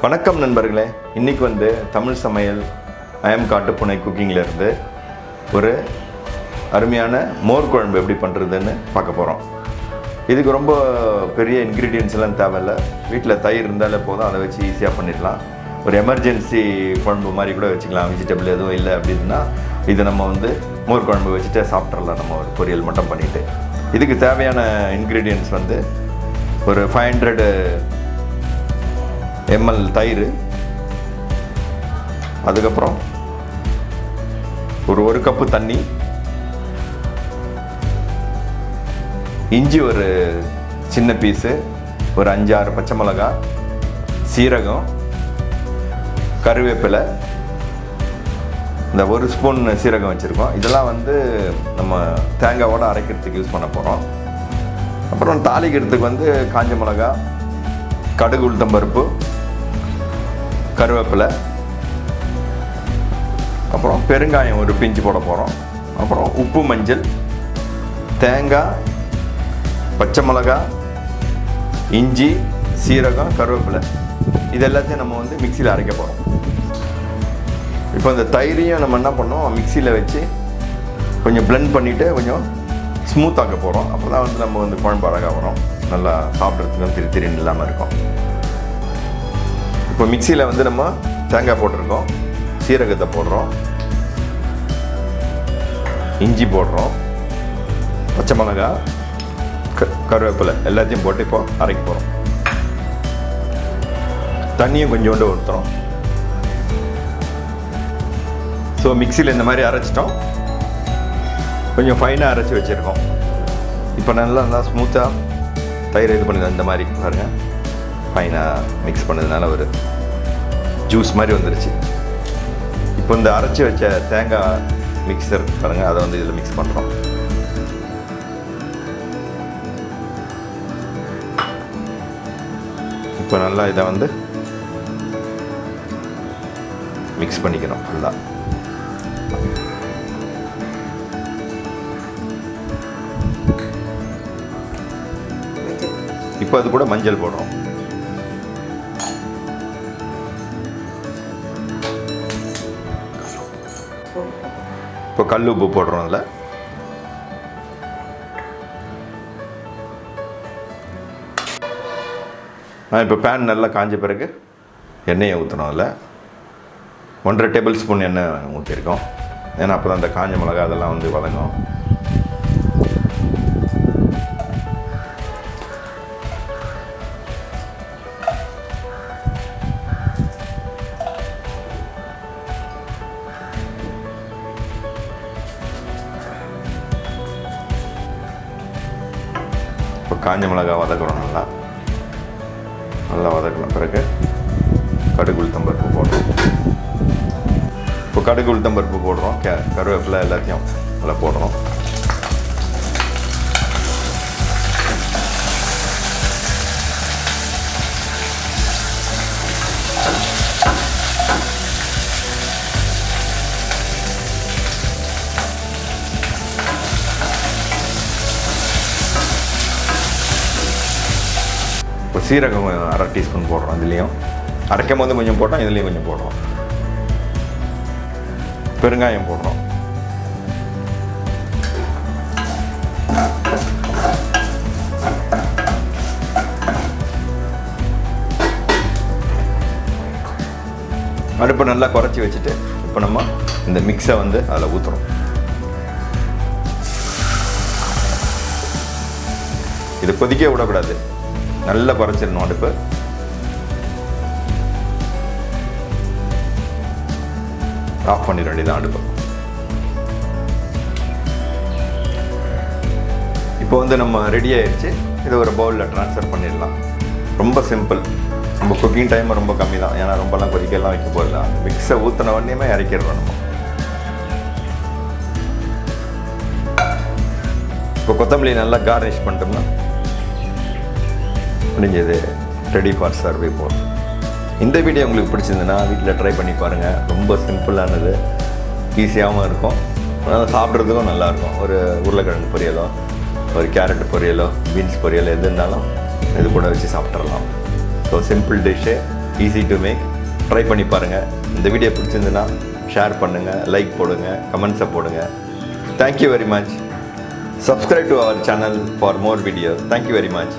வணக்கம் நண்பர்களே. இன்றைக்கி வந்து தமிழ் சமையல் ஐஎம் காட்டுப்புனை குக்கிங்லேருந்து ஒரு அருமையான மோர் குழம்பு எப்படி பண்ணுறதுன்னு பார்க்க போகிறோம். இதுக்கு ரொம்ப பெரிய இன்க்ரீடியன்ஸ் எல்லாம் தேவையில்லை. வீட்டில் தயிர் இருந்தாலே போதும், அதை வச்சு ஈஸியாக பண்ணிடலாம். ஒரு எமர்ஜென்சி குழம்பு மாதிரி கூட வச்சுக்கலாம். வெஜிடபிள் எதுவும் இல்லை அப்படின்னா இதை நம்ம வந்து மோர் குழம்பு வச்சுட்டு சாப்பிட்றலாம். நம்ம ஒரு பொரியல் மட்டும் பண்ணிவிட்டு இதுக்கு தேவையான இன்க்ரீடியன்ஸ் வந்து ஒரு 500 ml தயிர், அதுக்கப்புறம் ஒரு கப்பு தண்ணி, இஞ்சி ஒரு சின்ன பீஸு, ஒரு 5-6 பச்சை மிளகாய், சீரகம், கருவேப்பிலை, இந்த 1 ஸ்பூன் சீரகம் வச்சுருக்கோம். இதெல்லாம் வந்து நம்ம தேங்காவோடு அரைக்கிறதுக்கு யூஸ் பண்ண போகிறோம். அப்புறம் தாளிக்கிறதுக்கு வந்து காஞ்ச மிளகாய், கடுகு, உளுத்தம்பருப்பு, கருவேப்பிலை, அப்புறம் பெருங்காயம் ஒரு பிஞ்சு போட போகிறோம். அப்புறம் உப்பு, மஞ்சள், தேங்காய், பச்சை மிளகாய், இஞ்சி, சீரகம், கருவேப்பிலை, இது எல்லாத்தையும் நம்ம வந்து மிக்சியில் அரைக்க போகிறோம். இப்போ இந்த தயிரையும் நம்ம என்ன பண்ணோம், மிக்சியில் வச்சு கொஞ்சம் பிளெண்ட் பண்ணிவிட்டு கொஞ்சம் ஸ்மூத் ஆக்க போகிறோம். அப்போ தான் வந்து நம்ம வந்து குழம்பு அழகாக வரும், நல்லா சாப்பிட்றதுக்கும் திரின்னு இல்லாமல் இருக்கும். இப்போ மிக்சியில் வந்து நம்ம தேங்காய் போட்டிருக்கோம், சீரகத்தை போடுறோம், இஞ்சி போடுறோம், பச்சை மிளகாய், கருவேப்பிலை எல்லாத்தையும் போட்டு இப்போ அரைக்க போகிறோம். தண்ணியும் கொஞ்சோண்டு ஊற்றுறோம். ஸோ மிக்சியில் இந்த மாதிரி அரைச்சிட்டோம். கொஞ்சம் ஃபைனாக அரைச்சி வச்சுருக்கோம். இப்போ நல்லா ஸ்மூத்தாக தயிர் இது பண்ணுது. இந்த மாதிரி பாருங்கள், ஃபைனாக மிக்ஸ் பண்ணதுனால ஒரு ஜூஸ் மாதிரி வந்துருச்சு. இப்போ இந்த அரைச்சி வச்ச தேங்காய் மிக்சர் பாருங்கள், அதை வந்து இதில் மிக்ஸ் பண்ணுறோம். இப்போ நல்லா இதை வந்து மிக்ஸ் பண்ணிக்கணும் ஃபுல்லாக. இப்போ அது கூட மஞ்சள் போடுறோம். இப்போ கல் உப்பு போடுறோம். அதில் இப்போ பேன் நல்லா காஞ்ச பிறகு எண்ணெயை ஊற்றணும். அதில் 1.5 டேபிள் ஸ்பூன் எண்ணெய் ஊற்றிருக்கோம். ஏன்னா அப்போ தான் அந்த காஞ்ச மிளகா அதெல்லாம் வந்து வதங்கும். இப்போ காஞ்ச மிளகா வதக்குறோம். நல்லா வதக்கின பிறகு கடுகு, உளுத்தம்பருப்பு போடுறோம். இப்போ கடுகு, உளுத்தம்பருப்பு போடுறோம், கருவேப்பிலை எல்லாத்தையும் நல்லா போடுறோம். இப்போ சீரகம் 1/2 டீஸ்பூன் போடுறோம். இதுலேயும் அரைக்கும் போது கொஞ்சம் போட்டோம், இதுலேயும் கொஞ்சம் போடுறோம். பெருங்காயம் போடுறோம். அடுப்பை நல்லா குறைச்சி வச்சுட்டு இப்போ நம்ம இந்த மிக்ஸை வந்து அதில் ஊற்றுறோம். இது கொதிக்க விடக்கூடாது, நல்லா குறைச்சிடணும் அடுப்பு. ஆஃப் பண்ணிட வேண்டியதான் அடுப்பு. இப்போ வந்து நம்ம ரெடி ஆயிடுச்சு. இதை ஒரு பவுலில் ட்ரான்ஸ்ஃபர் பண்ணிடலாம். ரொம்ப சிம்பிள். நம்ம குக்கிங் டைம் ரொம்ப கம்மி தான், ஏன்னா ரொம்பலாம் கொதிக்கலாம் வைக்க போடலாம். மிக்ஸை ஊற்றின உடனே இறக்கிடுறோம் நம்ம. இப்போ கொத்தமல்லி நல்லா கார்னிஷ் பண்ணிட்டோம்னா முடிஞ்சது, ரெடி ஃபார் சர்வே போதும். இந்த வீடியோ உங்களுக்கு பிடிச்சிருந்துன்னா வீட்டில் ட்ரை பண்ணி பாருங்கள். ரொம்ப சிம்பிளானது, ஈஸியாகவும் இருக்கும், சாப்பிட்றதுக்கும் நல்லாயிருக்கும். ஒரு உருளைக்கிழங்கு பொரியலோ, ஒரு கேரட் பொரியலோ, பீன்ஸ் பொரியலோ எது இருந்தாலும் இது கூட வச்சு சாப்பிட்றலாம். So simple dish, easy to make. Try பண்ணி பாருங்கள். இந்த வீடியோ பிடிச்சிருந்துன்னா ஷேர் பண்ணுங்கள், லைக் போடுங்க, கமெண்ட்ஸை போடுங்க. Thank you very much. Subscribe to our channel for more videos. Thank you very much.